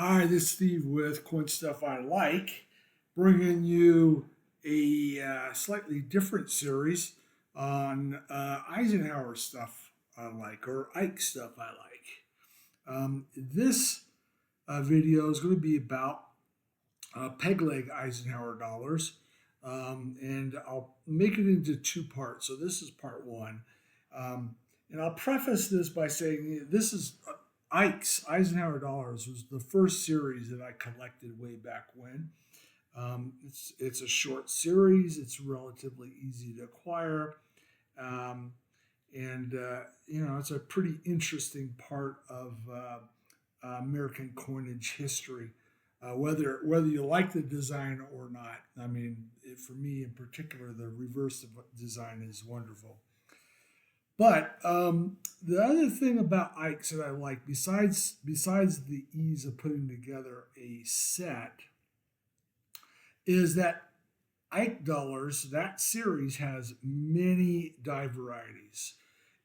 Hi, this is Steve with Coin Stuff I Like, bringing you a slightly different series on Eisenhower stuff I like, or Ike stuff I like. This video is going to be about peg leg Eisenhower dollars, and I'll make it into two parts. So this is part one. Um, and I'll preface this by saying this is Ike's Eisenhower Dollars was the first series that I collected way back when. It's a short series. It's relatively easy to acquire, um, and it's a pretty interesting part of American coinage history. Whether you like the design or not, I mean, for me in particular, the reverse design is wonderful. But the other thing about Ike's that I like, besides the ease of putting together a set, is that Ike Dollars, that series has many die varieties.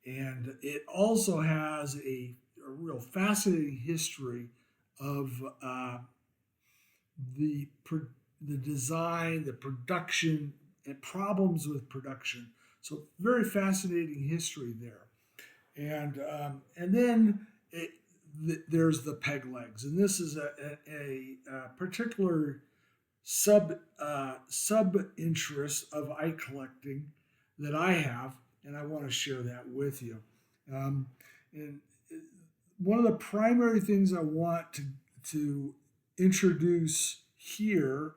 And it also has a real fascinating history of the, the design, the production, and problems with production. So, very fascinating history there. And then there's the peg legs. And this is a particular sub interest of eye collecting that I have, and I want to share that with you. Um, and one of the primary things I want to introduce here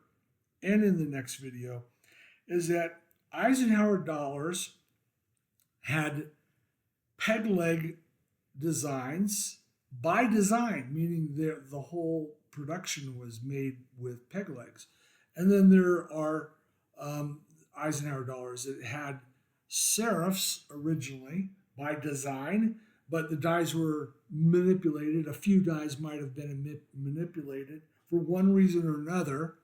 and in the next video is that Eisenhower dollars had peg leg designs by design, meaning the whole production was made with peg legs. And then there are Eisenhower dollars that had serifs originally by design, but the dies were manipulated. A few dies might have been manipulated for one reason or another,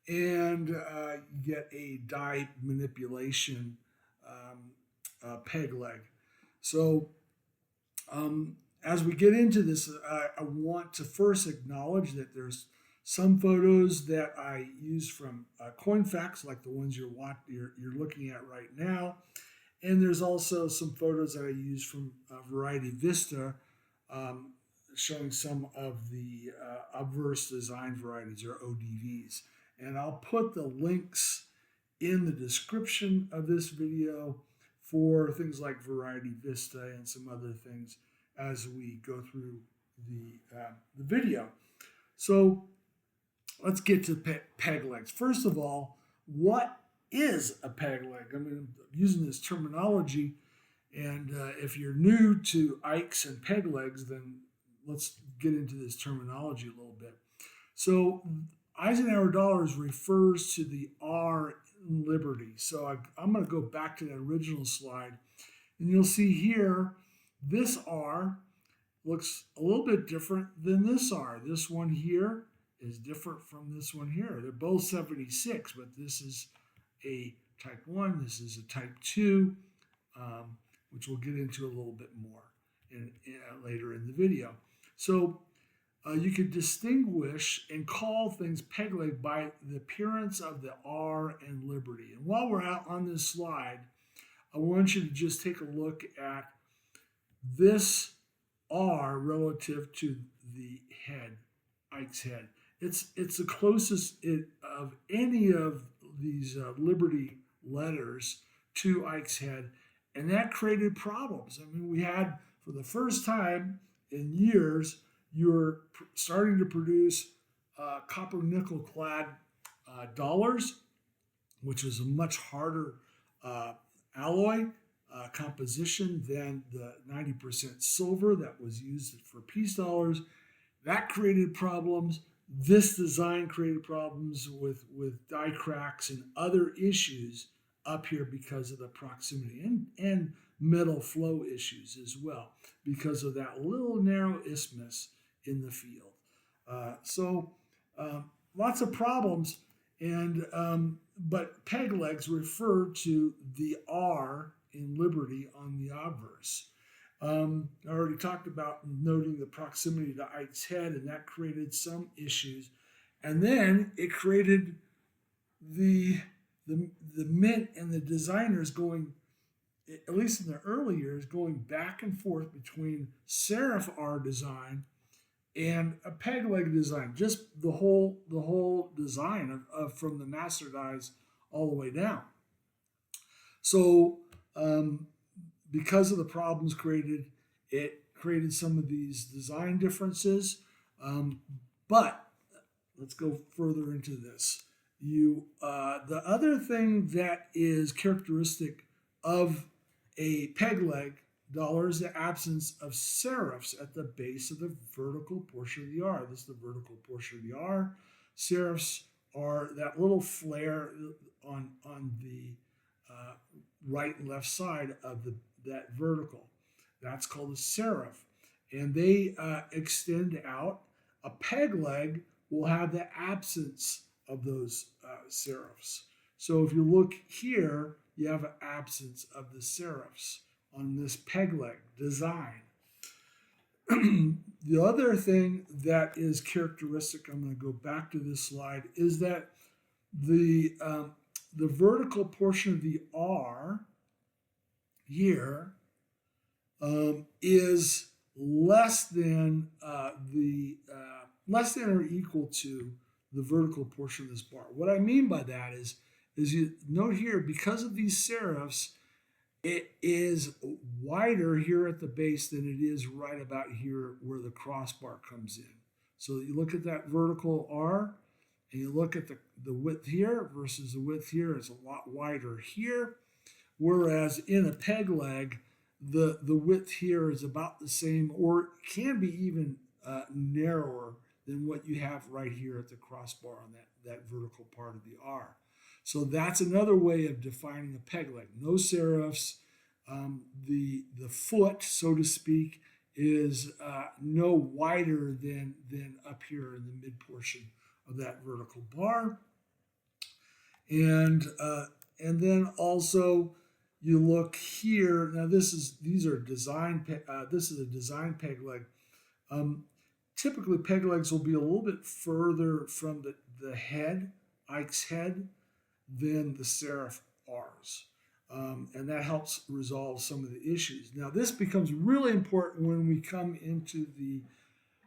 and you get a die manipulation peg leg. So, as we get into this, I want to first acknowledge that there's some photos that I use from CoinFacts, like the ones you're looking at right now, and there's also some photos that I use from Variety Vista, showing some of the obverse design varieties, or ODVs. And I'll put the links in the description of this video for things like Variety Vista and some other things as we go through the video. So let's get to peg legs. First of all, what is a peg leg? I mean, I'm using this terminology, and if you're new to Ikes and peg legs, then let's get into this terminology a little bit. So Eisenhower dollars refers to the R in Liberty. So I'm going to go back to that original slide, and you'll see here this R looks a little bit different than this R. This one here is different from this one here. They're both 76, but this is a type 1, this is a type 2, which we'll get into a little bit more later in the video. So you could distinguish and call things peg leg by the appearance of the R and Liberty. And while we're out on this slide, I want you to just take a look at this R relative to the head, Ike's head. It's the closest of any of these Liberty letters to Ike's head, and that created problems. I mean, we had, for the first time in years, you're starting to produce copper nickel clad dollars, which is a much harder alloy composition than the 90% silver that was used for peace dollars. That created problems. This design created problems with die cracks and other issues up here because of the proximity, and metal flow issues as well because of that little narrow isthmus in the field. Lots of problems, and but peg legs refer to the R in Liberty on the obverse. I already talked about noting the proximity to Ike's head, and that created some issues. And then it created the the mint and the designers going, at least in the early years, going back and forth between serif R design and a peg leg design, just the whole design of from the master dies all the way down. So because of the problems created, it created some of these design differences. But let's go further into this. The other thing that is characteristic of a peg leg dollar is the absence of serifs at the base of the vertical portion of the R. This is the vertical portion of the R. Serifs are that little flare on the right and left side of that vertical. That's called a serif, and they extend out. A peg leg will have the absence of those serifs. So if you look here, you have an absence of the serifs on this peg leg design. The other thing that is characteristic, I'm going to go back to this slide, is that the vertical portion of the R here is less than less than or equal to the vertical portion of this bar. What I mean by that is you note here, because of these serifs, it is wider here at the base than it is right about here where the crossbar comes in. So you look at that vertical R and you look at the width here versus the width here, it's a lot wider here. Whereas in a peg leg, the width here is about the same, or can be even narrower than what you have right here at the crossbar on that vertical part of the R. So that's another way of defining a peg leg. No serifs. The foot, so to speak, is no wider than up here in the mid portion of that vertical bar. And then also you look here. Now this is a design peg leg. Typically peg legs will be a little bit further from the head, Ike's head, than the serif R's. And that helps resolve some of the issues. Now this becomes really important when we come into the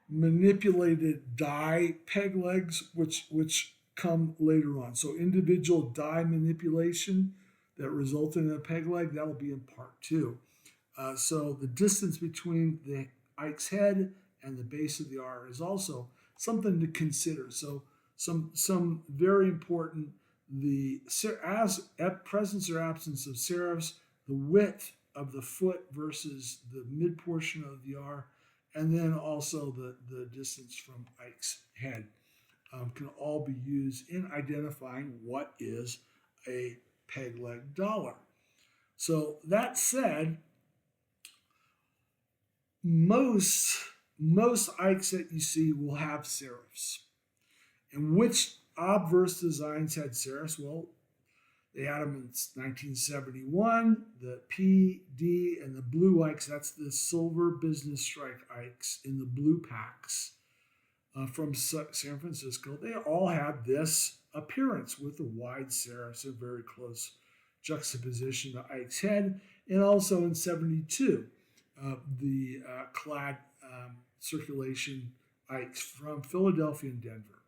manipulated die peg legs, which come later on. So individual die manipulation that resulted in a peg leg, that'll be in part 2. So the distance between the Ike's head and the base of the R is also something to consider. So some very important, the presence or absence of serifs, the width of the foot versus the mid portion of the R, and then also the distance from Ike's head can all be used in identifying what is a peg leg dollar. So that said, most Ikes that you see will have serifs. And which obverse designs had serifs? Well, they had them in 1971, the P, D, and the blue Ikes. That's the silver business strike Ikes in the blue packs from San Francisco. They all had this appearance with the wide serifs, a very close juxtaposition to Ike's head. And also in 72, the clad circulation Ikes from Philadelphia and Denver.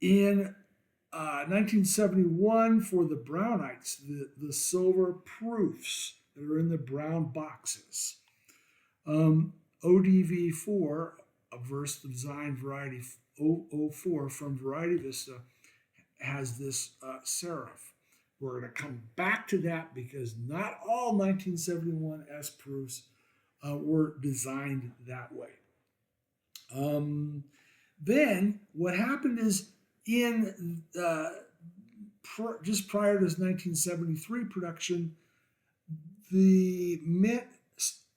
In 1971, for the brown Ikes, the silver proofs that are in the brown boxes. ODV4, a verse design variety 004 from Variety Vista, has this serif. We're going to come back to that because not all 1971 S proofs were designed that way. Then what happened is in just prior to this 1973 production, the Mint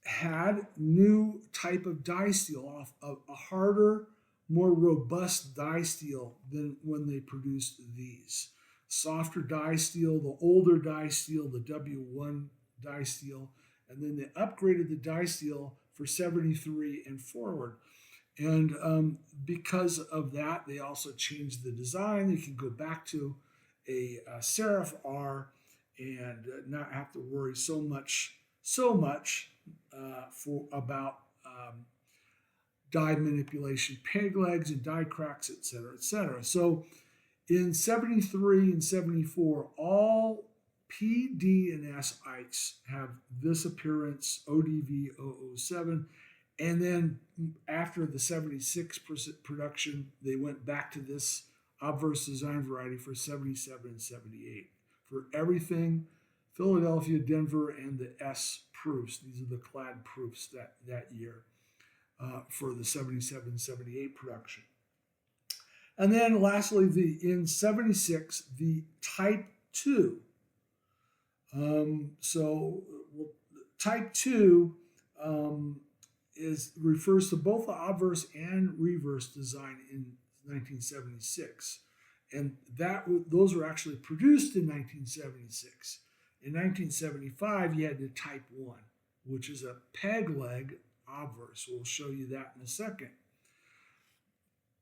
had new type of die steel, off of a harder, more robust die steel than when they produced these. Softer die steel, the older die steel, the W1 die steel, and then they upgraded the die steel for 73 and forward. And because of that, they also changed the design. They can go back to a serif R and not have to worry so much for about die manipulation, peg legs and die cracks, etc., etc. So in 73 and 74, all P, D, and S Ikes have this appearance, ODV 007. And then after the 76 production, they went back to this obverse design variety for 77 and 78. For everything, Philadelphia, Denver, and the S proofs. These are the clad proofs that year for the 77, 78 production. And then lastly, in 76, the Type 2. Type 2 refers to both the obverse and reverse design in 1976. And those were actually produced in 1976. In 1975, you had the Type 1, which is a peg leg obverse. We'll show you that in a second.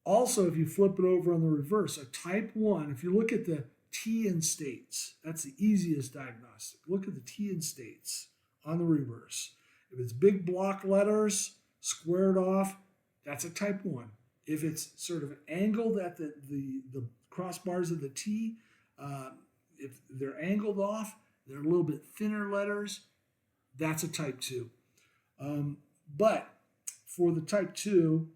Also, if you flip it over on the reverse, a Type 1, if you look at the T in states, that's the easiest diagnostic. Look at the T in states on the reverse. If it's big block letters, squared off, that's a Type 1. If it's sort of angled at the crossbars of the T, if they're angled off, they're a little bit thinner letters, that's a Type 2. But for the Type 2,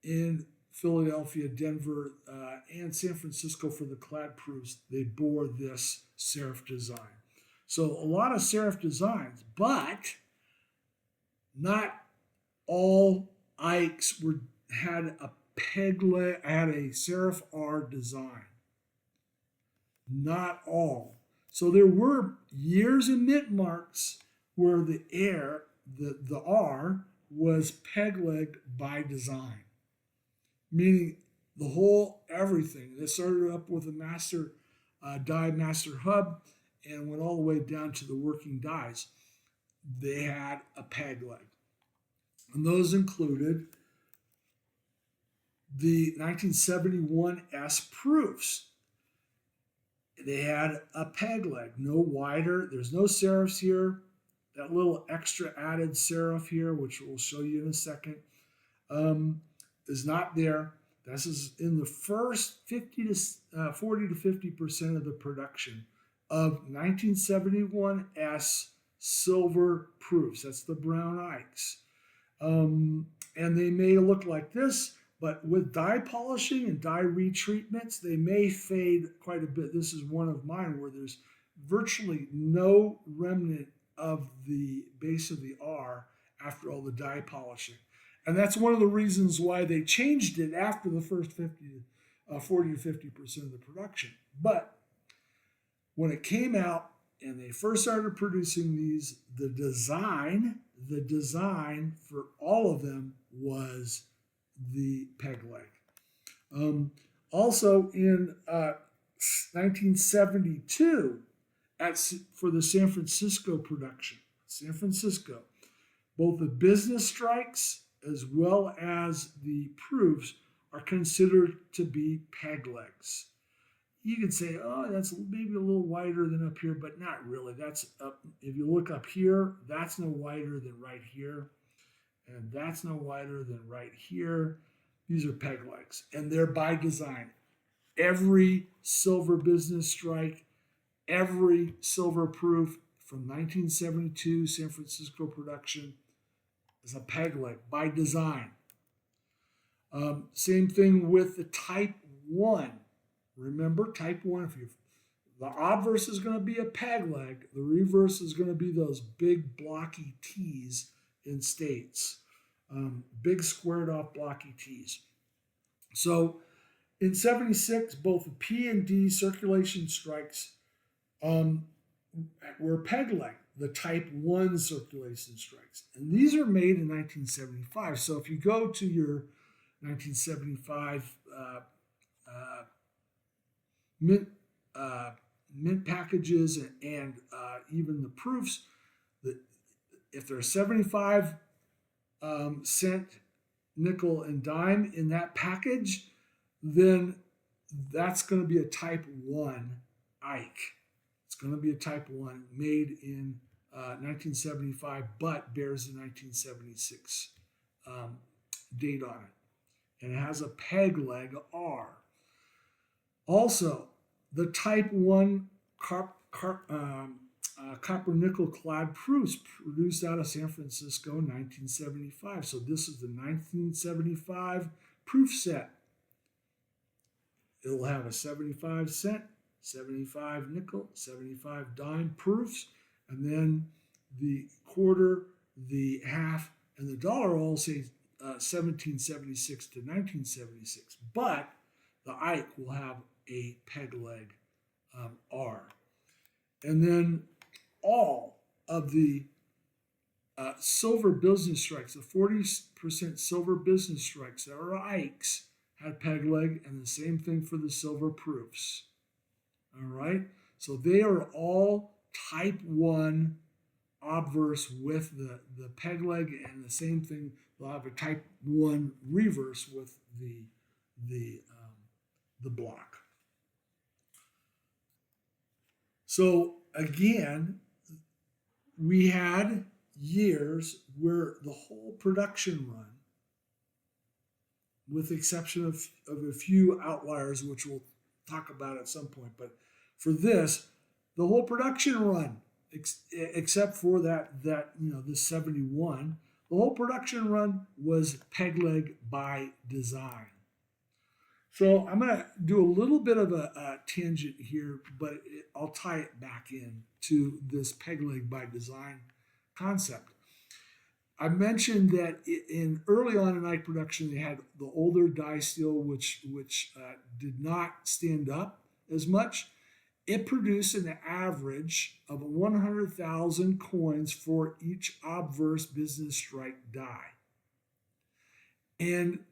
in Philadelphia, Denver, and San Francisco for the clad proofs, they bore this serif design. So a lot of serif designs, but not all Ikes had a serif R design. Not all. So there were years in mint marks where the R was peg-legged by design, meaning the whole everything. They started up with a master die master hub and went all the way down to the working dies. They had a peg leg. And those included the 1971 S proofs. They had a peg leg, no wider. There's no serifs here. That little extra added serif here, which we'll show you in a second, is not there. This is in the first 40 to 50% of the production of 1971 S silver proofs. That's the brown Ikes. And they may look like this, but with dye polishing and dye retreatments, they may fade quite a bit. This is one of mine where there's virtually no remnant of the base of the R after all the dye polishing. And that's one of the reasons why they changed it after the first 40 to 50% of the production. But when it came out and they first started producing these, the design for all of them was the peg leg. Also in 1972, for the San Francisco production, both the business strikes as well as the proofs are considered to be peg legs. You could say, oh, that's maybe a little wider than up here, but not really. That's up. If you look up here, that's no wider than right here, and that's no wider than right here. These are peg legs, and they're by design. Every silver business strike, every silver proof from 1972 San Francisco production is a peg leg by design. Same thing with the Type 1. Remember, Type 1, the obverse is going to be a peg leg, the reverse is going to be those big blocky T's in states. Big squared off blocky T's. So in 76, both the P and D circulation strikes were peg leg, the Type 1 circulation strikes. And these are made in 1975. So if you go to your 1975 mint packages and even the proofs, the if there's 75 cent nickel and dime in that package, then that's going to be a type 1 Ike. It's going to be a type 1 made in 1975, but bears the 1976 date on it. And it has a peg leg R. Also, the type 1 copper nickel clad proofs produced out of San Francisco in 1975. So this is the 1975 proof set. It'll have a 75 cent, 75 nickel, 75 dime proofs, and then the quarter, the half, and the dollar all say 1776 to 1976. But the Ike will have a peg leg R. And then all of the silver business strikes, the 40% silver business strikes that are Ikes, had peg leg, and the same thing for the silver proofs. All right, so they are all type 1 obverse with the peg leg, and the same thing, they'll have a type 1 reverse with the block. So again, we had years where the whole production run, with the exception of a few outliers, which we'll talk about at some point, but for this, the whole production run, except for this 71, the whole production run was peg leg by design. So I'm going to do a little bit of a tangent here, but I'll tie it back in to this peg leg by design concept. I mentioned that in early on in Ike production, they had the older die steel, which did not stand up as much. It produced an average of 100,000 coins for each obverse business strike die, and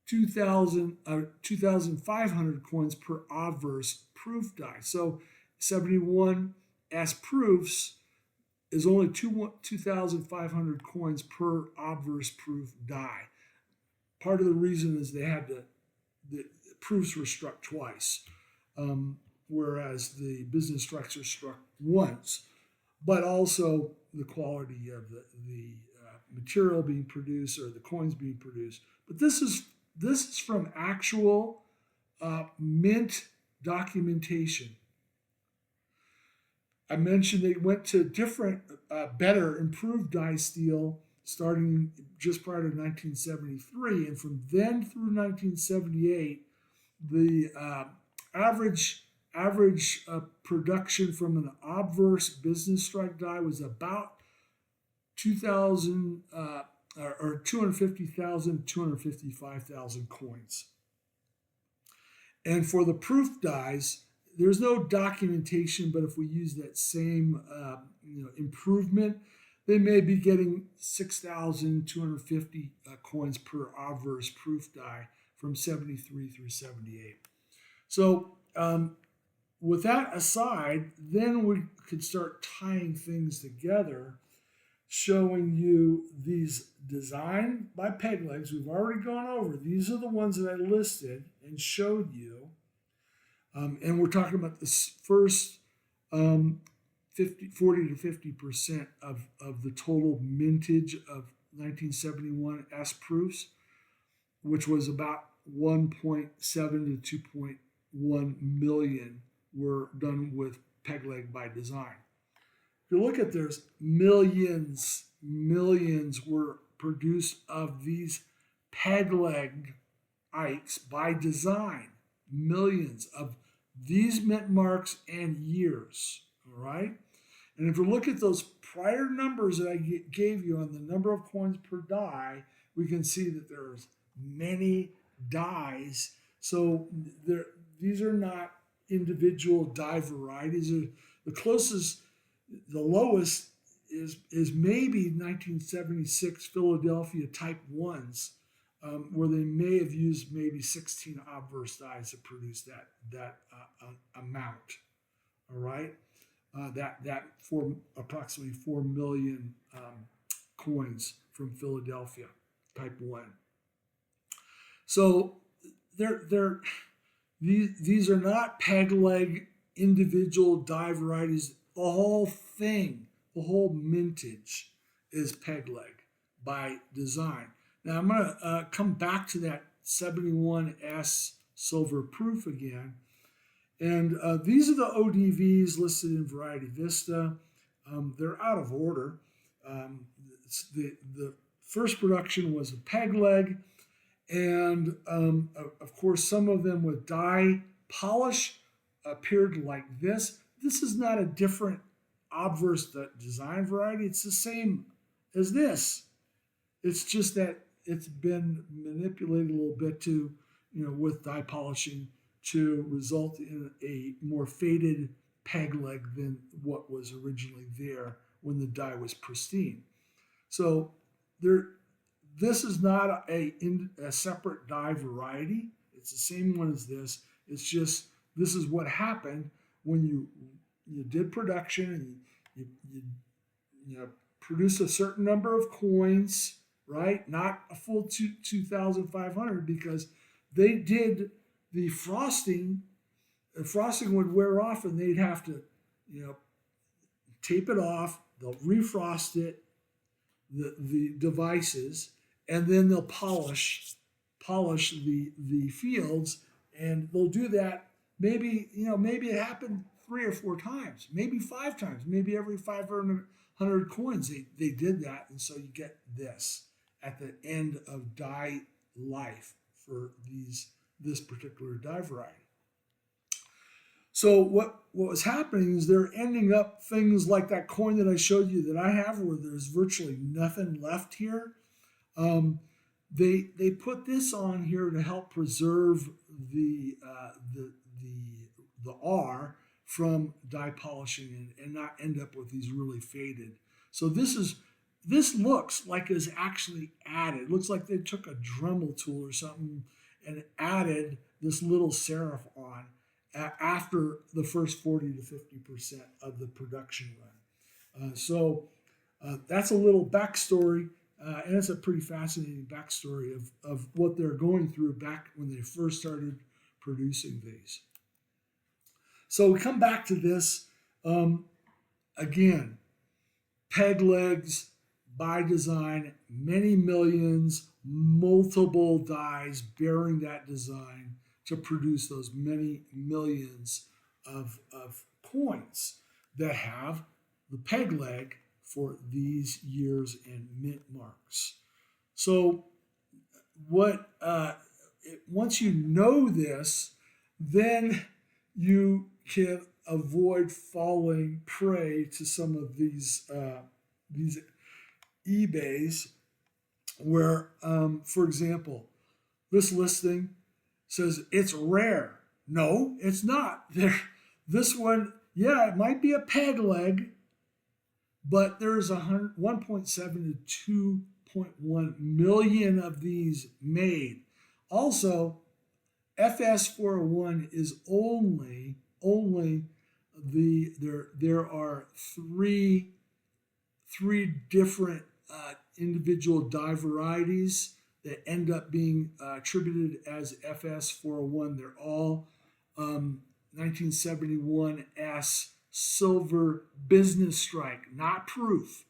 2,500 coins per obverse proof die. So 71 S proofs is only 2,500 coins per obverse proof die. Part of the reason is the proofs were struck twice, whereas the business strikes are struck once, but also the quality of the material being produced or the coins being produced. But this is from actual mint documentation. I mentioned they went to different, better, improved die steel starting just prior to 1973. And from then through 1978, the average production from an obverse business strike die was about 2,000 or 250,000, 255,000 coins. And for the proof dies, there's no documentation, but if we use that same improvement, they may be getting 6,250 coins per obverse proof die from 73 through 78. So with that aside, then we could start tying things together, showing you these designed by peg legs. We've already gone over. These are the ones that I listed and showed you. And we're talking about the first 40 to 50% of the total mintage of 1971 S proofs, which was about 1.7 to 2.1 million were done with peg leg by design. If you look at, there's millions were produced of these peg leg Ikes by design. Millions of these mint marks and years, all right? And if you look at those prior numbers that I gave you on the number of coins per die, we can see that there's many dies. So these are not individual die varieties. The closest, the lowest is maybe 1976 Philadelphia type 1s, where they may have used maybe 16 obverse dies to produce that amount. All right. that for approximately 4 million coins from Philadelphia, type 1. So these are not peg leg individual die varieties. The whole thing, the whole mintage is peg leg by design. Now I'm going to come back to that 71S silver proof again. And these are the ODVs listed in Variety Vista. They're out of order. The first production was a peg leg, and of course some of them with die polish appeared like this. This is not a different obverse design variety. It's the same as this. It's just that it's been manipulated a little bit to, with die polishing to result in a more faded peg leg than what was originally there when the die was pristine. So this is not a separate die variety. It's the same one as this. It's just this is what happened when you did production and you produce a certain number of coins, right? Not a full 2,500 because they did the frosting. The frosting would wear off and they'd have to, tape it off. They'll refrost it, the devices, and then they'll polish the fields, and they'll do that. Maybe it happened 3 or 4 times, maybe 5 times, maybe every 500 coins they did that, and so you get this at the end of die life for this particular die variety. So what was happening is they're ending up things like that coin that I showed you that I have, where there's virtually nothing left here. They put this on here to help preserve the R from die polishing and not end up with these really faded. So this looks like it's actually added. It looks like they took a Dremel tool or something and added this little serif on after the first 40 to 50% of the production run. So that's a little backstory, and it's a pretty fascinating backstory of what they're going through back when they first started producing these. So we come back to this again, peg legs by design, many millions, multiple dies bearing that design to produce those many millions of coins that have the peg leg for these years and mint marks. So once you know this, then you can avoid falling prey to some of these eBays where, for example, this listing says it's rare. No, it's not. This one, yeah, it might be a peg leg, but there's 1.7 to 2.1 million of these made. Also, FS401 is only there are three different individual die varieties that end up being attributed as FS401. They're all 1971S silver business strike, not proof.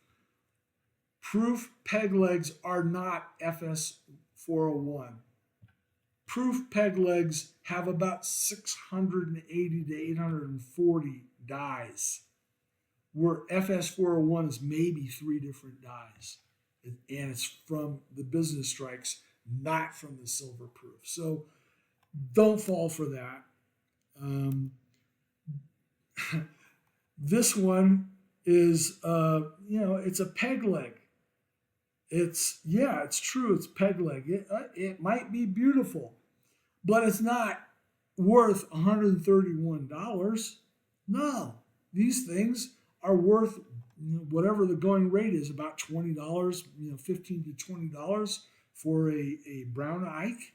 Proof peg legs are not FS401. Proof peg legs have about 680 to 840 dies, where FS401 is maybe 3 different dies. And it's from the business strikes, not from the silver proof. So don't fall for that. This one is, it's a peg leg. It's true, it's peg leg. It might be beautiful, but it's not worth $131. No, these things are worth whatever the going rate is, about $20, $15 to $20 for a brown Ike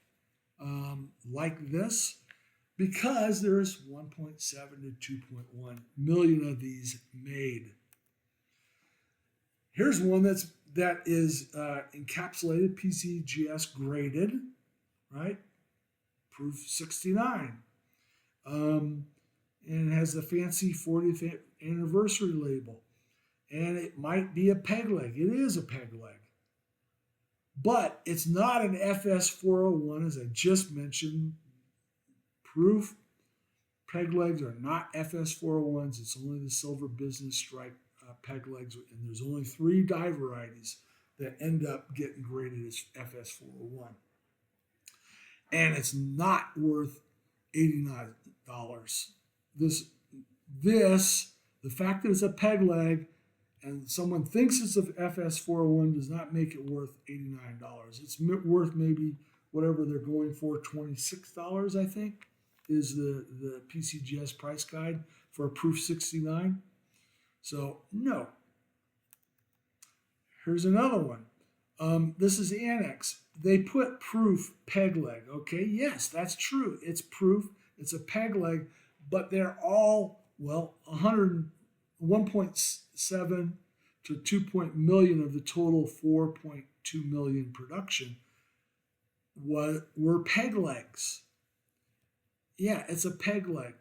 like this, because there's 1.7 to 2.1 million of these made. Here's one that is encapsulated PCGS graded, right? Proof 69. And it has the fancy 40th anniversary label. And it might be a peg leg. It is a peg leg. But it's not an FS401, as I just mentioned. Proof peg legs are not FS401s. It's only the silver business stripe peg legs. And there's only 3 die varieties that end up getting graded as FS401. And it's not worth $89. The fact that it's a peg leg and someone thinks it's a FS401 does not make it worth $89. It's worth maybe whatever they're going for, $26, I think, is the PCGS price guide for a Proof 69. So, no. Here's another one. This is Annex. They put Proof peg leg. Okay, yes, that's true. It's Proof. It's a peg leg, but they're all, 1.7 to 2 million of the total 4.2 million production were peg legs. Yeah, it's a peg leg,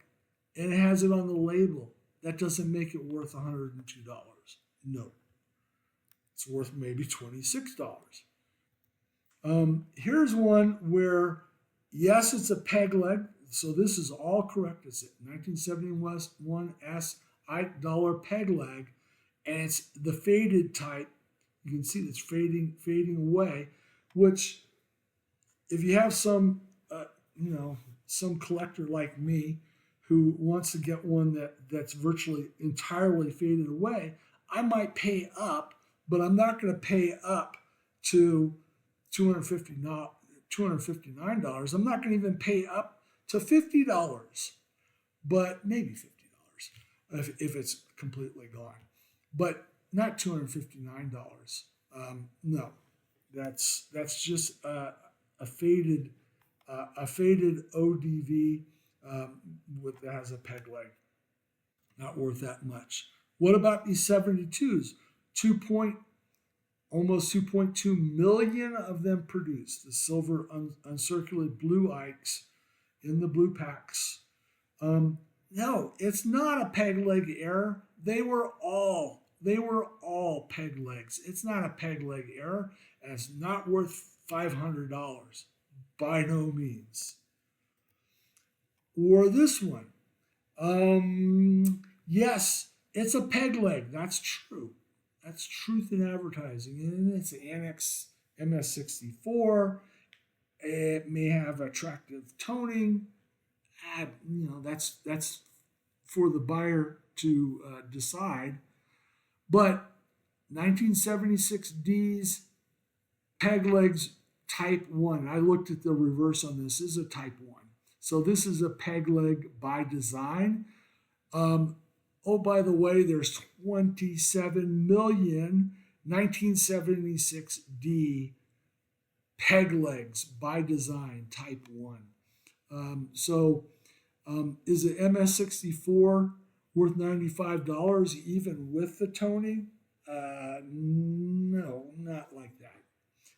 and it has it on the label. That doesn't make it worth $102. No. It's worth maybe $26. Here's one where, yes, it's a peg leg. So this is all correct. It's a 1971 Dollar peg leg, and it's the faded type. You can see it's fading away. Which, if you have some, some collector like me who wants to get one that's virtually entirely faded away, I might pay up, but I'm not going to pay up to $259. I'm not going to even pay up to $50, but maybe $50 if it's completely gone, but not $259. No, that's just a faded ODV that has a peg leg. Not worth that much. What about these 72s? Almost 2.2 million of them produced. The silver uncirculated blue Ikes in the blue packs. No, it's not a peg leg error. They were all peg legs. It's not a peg leg error, and it's not worth $500 by no means. Or this one. Yes, it's a peg leg. That's true. That's truth in advertising. And it's an Annex MS64. It may have attractive toning. That's for the buyer to decide. But 1976D's peg legs type 1. I looked at the reverse on this. This is a type 1. So this is a peg leg by design. By the way, there's 27 million 1976D peg legs by design type 1. Is the MS64 worth $95 even with the toning? No, not like that,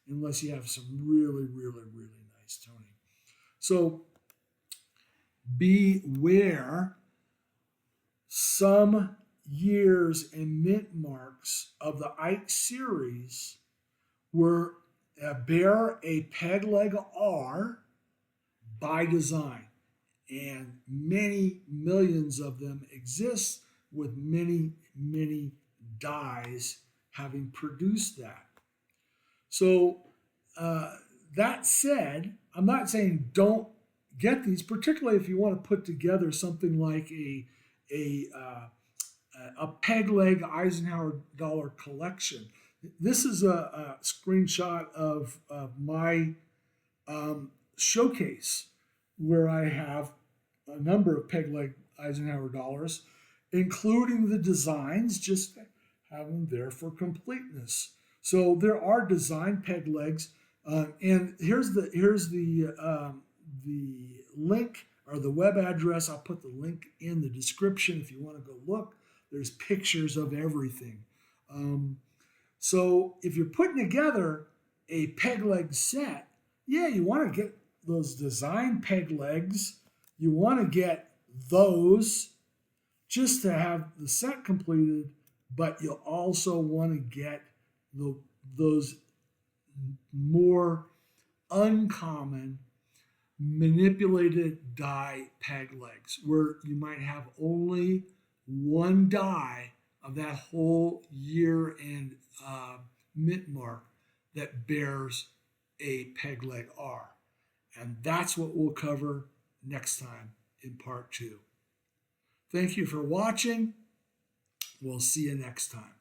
unless you have some really, really, really nice toning. So beware. Some years and mint marks of the Ike series bear a peg leg R by design, and many millions of them exist with many, many dies having produced that. So that said, I'm not saying don't get these, particularly if you want to put together something like a peg leg Eisenhower Dollar collection. This is a screenshot of my showcase where I have a number of peg leg Eisenhower Dollars, including the designs, just have them there for completeness. So there are design peg legs, and here's the link or the web address. I'll put the link in the description if you want to go look. There's pictures of everything. So if you're putting together a peg leg set, yeah, you want to get those design peg legs. You want to get those just to have the set completed, but you'll also want to get those more uncommon manipulated die peg legs, where you might have only one die of that whole year and mint mark that bears a peg leg R. And that's what we'll cover next time in part 2. Thank you for watching. We'll see you next time.